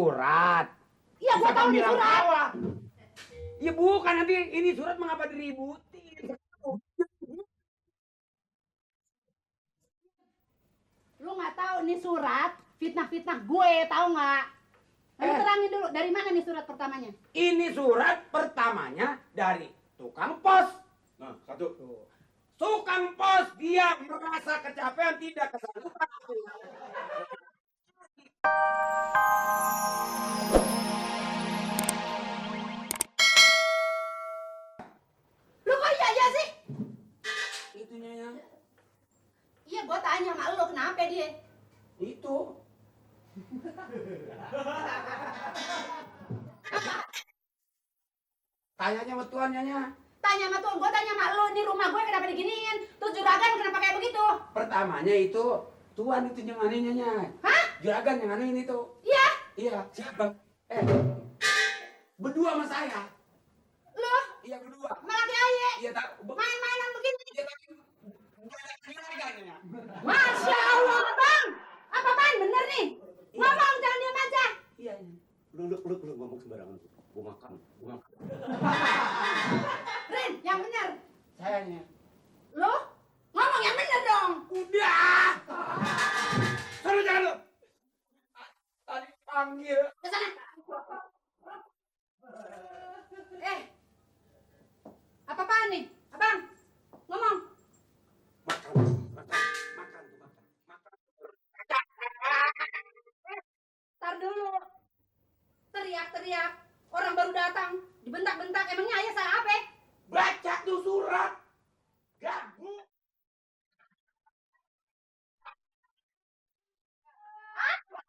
surat. Iya, gua tahu ini surat. Ya bukan, nanti ini surat mengapa diributin? Lu nggak tahu nih surat fitnah-fitnah gue, tahu nggak? Lu terangin dulu, dari mana nih surat pertamanya? Ini surat pertamanya dari tukang pos. Nah, satu. Tukang pos, dia merasa kecapean, tidak kesanggupan. Lu kok iya sih? Itunya ya. Iya, gua tanya sama lu kenapa dia? Itu. Tanyanya sama tuannya. Tanya sama tuan, gua tanya sama lu, ini rumah gue kenapa diginiin? Tuh juragan kenapa kayak begitu? Pertamanya itu tuan itu yang anehnya. Hah? Juragan yang aneh itu. Iya? Iya, siapa? Berdua sama saya. Lu? Iya, berdua. Sama laki aye? Iya, tak. Main-mainan begini? Iya, tapi banyak juraganya. Masya Allah, Bang! Apa-apaan bener nih? Ngomong, jangan diam aja. Iya. Lu ngomong sembarangan. Gua makan. Rin, yang bener. Sayangnya. Lu? Ngomong yang bener dong. Udah. Suruh jangan lu. Tadi panggil. Ke sana. Apa-apaan nih? Abang, ngomong. Makan. Tar dulu. Teriak-teriak. Orang baru datang. Dibentak-bentak. Emangnya ayah salah apa? Baca tuh surat. Gabung.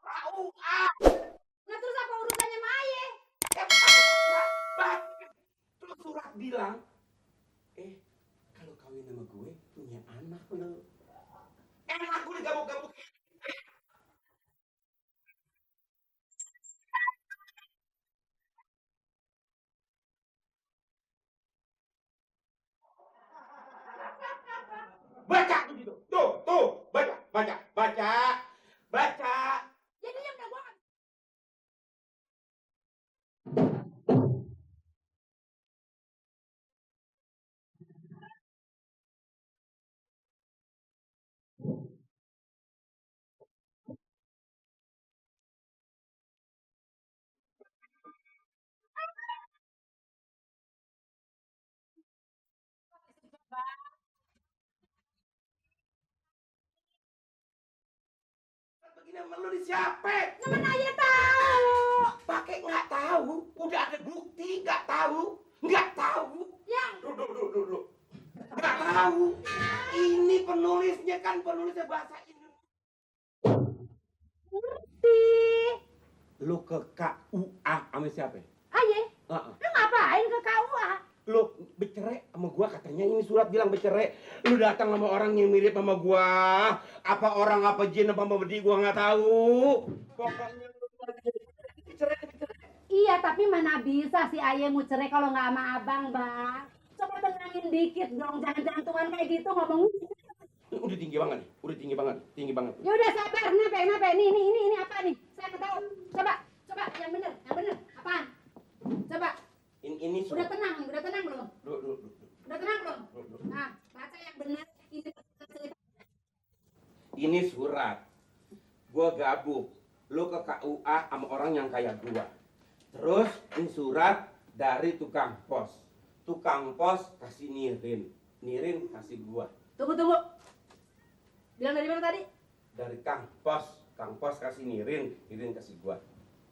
Tahu Nah terus apa urusannya sama ayah? Terus surat bilang, kalau kawin sama gue punya anak lo. Enak gue digabung-gabung. Baca tuh gitu. Tuh, baca. Jadinya udah gua Begini sama lu di siapa? Mana ayah tahu? Pakai nggak tahu. Udah ada bukti nggak tahu. Yang Dulu. Nggak tahu. Ini penulisnya bahasa Indonesia. ngerti. Lu ke KUA sama siapa? Ayah, Heeh. lu ngapain ke KUA? Lu bercerai sama gua, katanya ini surat bilang bercerai. Lu datang sama orang yang mirip sama gua. Apa orang, apa jin, apa bedi, gua nggak tahu. Pokoknya lu bercerai. Iya, tapi mana bisa si ayah mau cerai kalau nggak sama abang, Bang? Coba tenangin dikit dong, jangan jantungan kayak gitu ngomong. Udah tinggi banget. Ya udah sabar, kenapa? Ini apa nih? Saya nggak tahu. Coba, yang bener, apaan? Coba. Ini Udah tenang belum? Dulu. Udah tenang belum? Nah, baca yang bener. Ini surat. Gua gabung. Lu ke KUA sama orang yang kayak gua. Terus ini surat dari tukang pos. Tukang pos kasih Nirin kasih gua. Tunggu. Bilang dari mana tadi? Dari Kang Pos kasih Nirin kasih gua.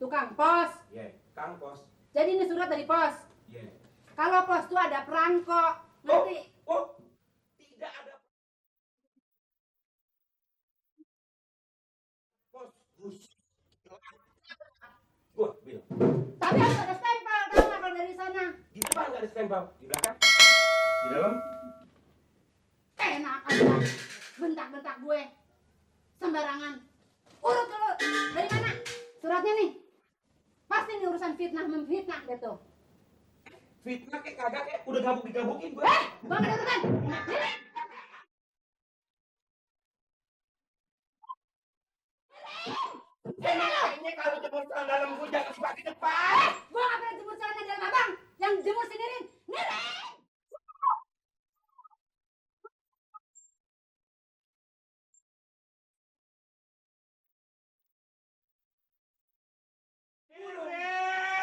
Tukang pos. Yeah, Kang Pos. Jadi ini surat dari pos. Yeah. Kalau pos tuh ada perangko, ngerti? Oh, tidak ada pos. Gua bilang. Tapi harus ada stempel, tahu nggak kalau dari sana? Di depan nggak ada stempel. Di belakang. Di dalam. Enak aja, bentak-bentak gue, sembarangan. Urut dulu, dari mana? Suratnya nih. Pasti ini urusan fitnah memfitnah gitu. Fitnah kayak kagak kayak udah digabukin gue. Bang ada urusan. Ini. Kayaknya kalau jemur celana dalam gue jangan suka di depan. Gua nggak pernah jemur celana dalam abang. Yang jemur sendiri. Nirin.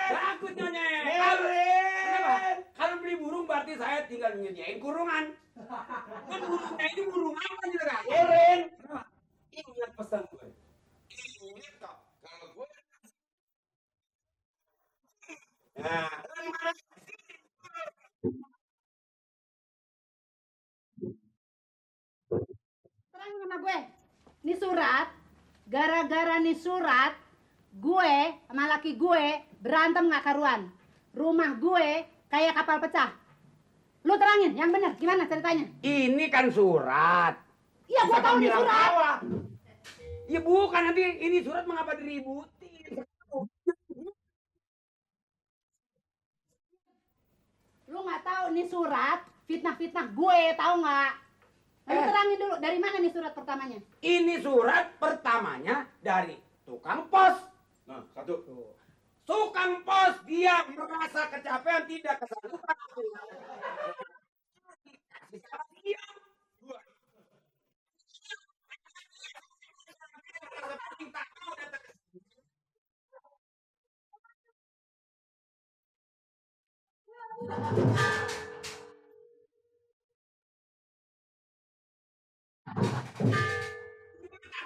Takut nyonya. Kalau beli burung berarti saya tinggal nyediain kurungan. Kan burungnya ini burung apa juragan? Iren, ingat pesan gue. Ingat kok, kalau gue. Nah, Terangin sama gue. Ini surat. Gara-gara nih surat, gue sama laki gue berantem nggak karuan. Rumah gue kayak kapal pecah. Lu terangin, yang bener gimana ceritanya? Ini kan surat. Iya, gua tahu nih surat. Ya bukan, nanti ini surat mengapa diributin? Lu nggak tahu nih surat fitnah-fitnah gue, tahu nggak? Lu terangin dulu, dari mana nih surat pertamanya? Ini surat pertamanya dari tukang pos. nah satu. Tukang pos dia merasa kecapean tidak kesanggupan. Dia.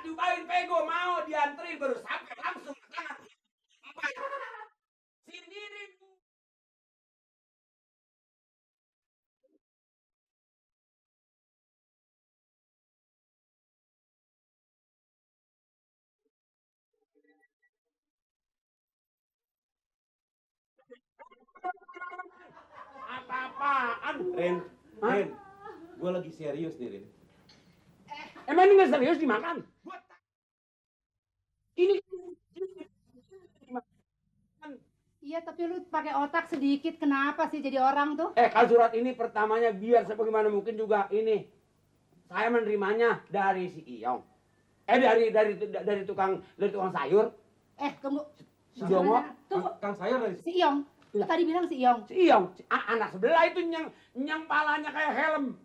Diupain pego mau dianterin baru sampai langsung ke tangan. Sendiri. Apa-apaan? Ren, Ren, gue lagi serius nih, Ren. Emang ini nggak serius dimakan? Ini Iya, tapi lu pakai otak sedikit, kenapa sih jadi orang tuh? kalau surat ini pertamanya biar sebagaimana mungkin juga ini saya menerimanya dari si Iyong. Dari tukang sayur. Tunggu. Si Jongo. Tunggu. Kang Sayur dari Si Iyong. Lu tadi bilang si Iyong. Si Iyong, anak sebelah itu yang palanya kayak helm.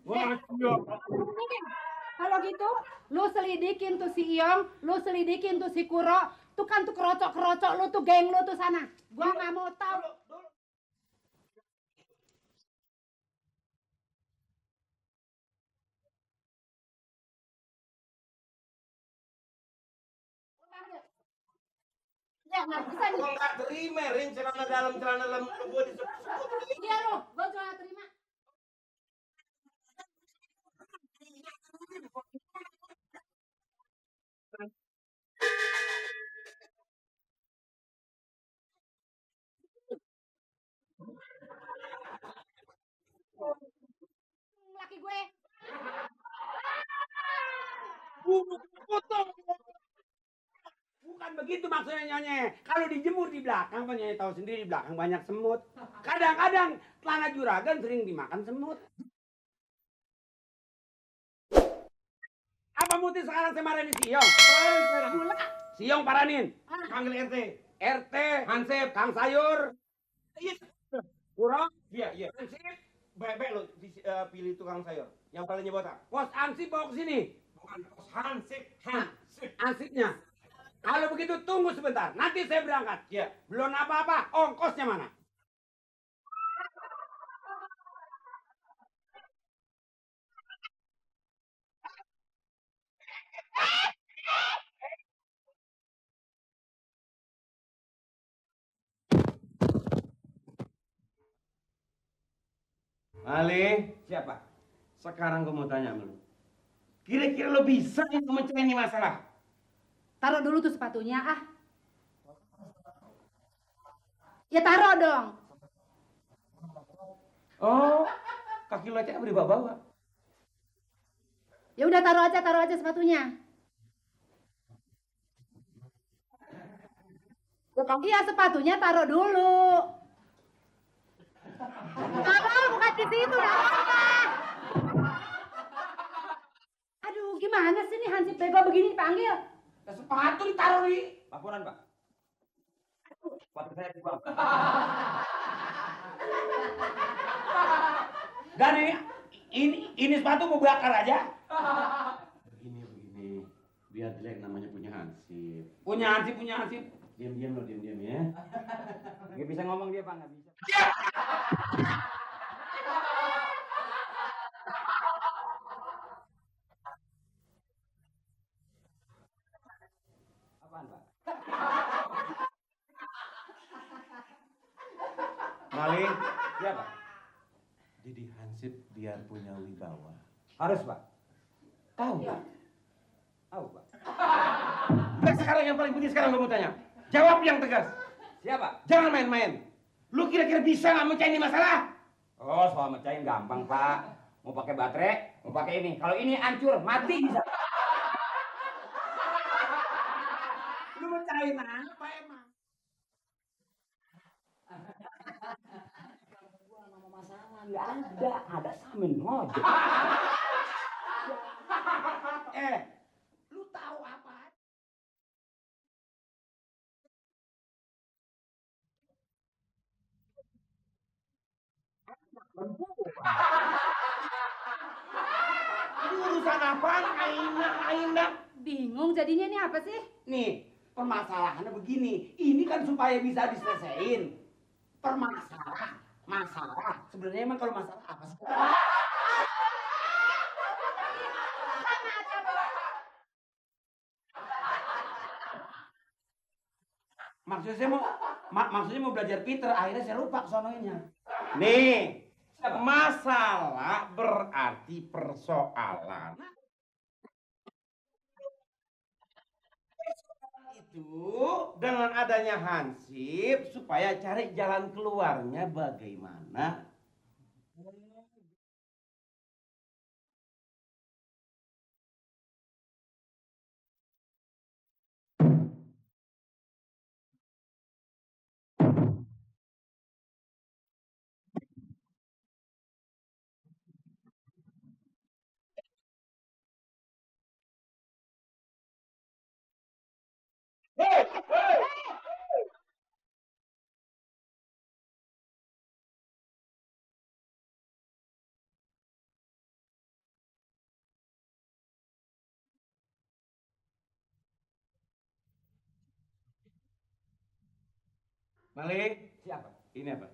Kalau gitu, lu selidikin tuh si Iyong, lu selidikin tuh si Kuro, tuh kan tuh kerocok-kerocok lu tuh geng lu tuh sana. Gua nggak mau tahu. Ya nggak bisa nih. Gue nggak terima, Ren, celana dalam gue disebut-sebut. Iya lu, gua cuma terima. Laki gue. Potong. Bukan begitu maksudnya nyonya. Kalau dijemur di belakang, Pak Nyonya tahu sendiri di belakang banyak semut. Kadang-kadang celana juragan sering dimakan semut. Apa muti sekarang saya marahin si Iyong? Si Iyong paranin. Panggil RT. RT, Hansip. Kang Sayur, Iya. Kurang, Iya, iya. Ansip, Baik-baik lo pilih tukang sayur. Yang palanya botak. Pos Ansip bawa ke sini. Bukan pos Hansip. Hansip. Ansipnya. Kalau begitu tunggu sebentar, nanti saya berangkat. Iya. Belum apa-apa, ongkosnya mana? Ale, Siapa? sekarang gue mau tanya sama lu. Kira-kira lo bisa nggak mencari ini masalah? Taruh dulu tuh sepatunya, ah. Ya taruh dong. Oh, kaki lo aja berbawa-bawa. Ya udah taruh aja sepatunya. Iya, sepatunya taruh dulu. Taruh, bukan di situ, dah. Aduh, gimana sih nih Hansip bego begini dipanggil? Sepatu ditaruh di Laporan, Pak. Sepatu saya dibawa. Dan ini sepatu mau bakar aja. Begini. Biar jelek namanya punya Hansip. Punya Hansip. Diam ya. Nggak bisa ngomong dia, Pak, nggak bisa. Apaan, Pak? Maling. Iya, Pak. Jadi Hansip biar punya wibawa. Harus, Pak. Tahu Iya. Pak? Tahu, Pak. Nah, sekarang yang paling penting sekarang gue mau tanya. Jawab yang tegas. Siapa? Jangan main-main. Lu kira-kira bisa nggak mecahin ini masalah? Oh, soal mecahin gampang, Pak. Mau pakai baterai, mau pakai ini. Kalau ini hancur, mati bisa. Lu mecahin apa emang? Gua nama masalah nggak ada samin ngojek. Lu tahu apa? Ini urusan apaan? Aina. Bingung jadinya ini apa sih? Nih, permasalahannya begini. Ini kan supaya bisa diselesaikan. Masalah. Sebenarnya emang kalau masalah apa sih? Maksudnya mau belajar Peter, akhirnya saya lupa kesononya. Nih, masalah berarti persoalan. Itu dengan adanya Hansip supaya cari jalan keluarnya bagaimana. Malik, Siapa? ini apa?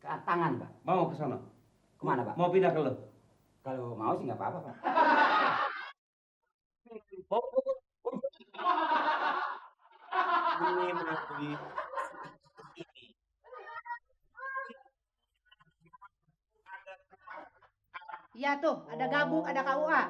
Ke tangan, Pak. Mau ke sana? Kemana, Pak? Mau pindah ke lo? Kalau mau sih nggak apa-apa, Pak. Ini Malik. Iya tuh, ada gabung, ada KUA.